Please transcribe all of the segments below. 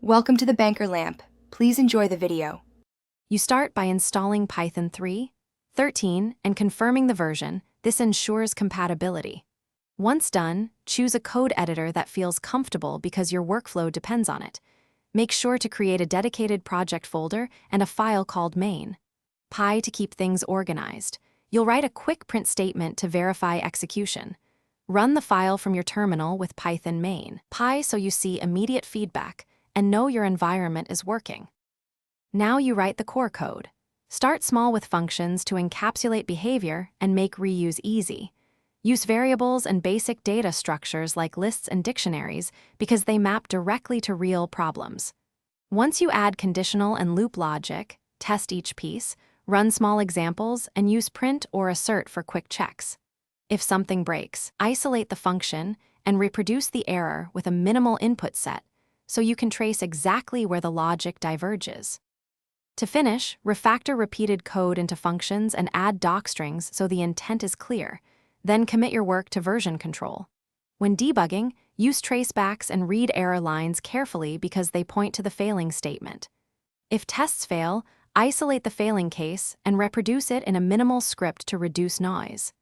Welcome to the Banker Lamp. Please enjoy the video. You start by installing Python 3, 13, and confirming the version. This ensures compatibility. Once done, choose a code editor that feels comfortable because your workflow depends on it. Make sure to create a dedicated project folder and a file called main. Py to keep things organized. You'll write a quick print statement to verify execution. Run the file from your terminal with Python main. Py so you see immediate feedback and know your environment is working. Now you write the core code. Start small with functions to encapsulate behavior and make reuse easy. Use variables and basic data structures like lists and dictionaries because they map directly to real problems. Once you add conditional and loop logic, test each piece, run small examples, and use print or assert for quick checks. If something breaks, isolate the function and reproduce the error with a minimal input set so you can trace exactly where the logic diverges. To finish, refactor repeated code into functions and add docstrings so the intent is clear. Then commit your work to version control. When debugging, use tracebacks and read error lines carefully because they point to the failing statement. If tests fail, isolate the failing case and reproduce it in a minimal script to reduce noise.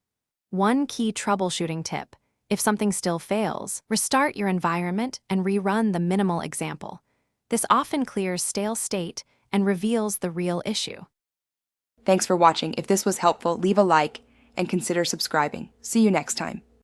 One key troubleshooting tip: if something still fails, restart your environment and rerun the minimal example. This often clears stale state and reveals the real issue. Thanks for watching. If this was helpful, leave a like and consider subscribing. See you next time.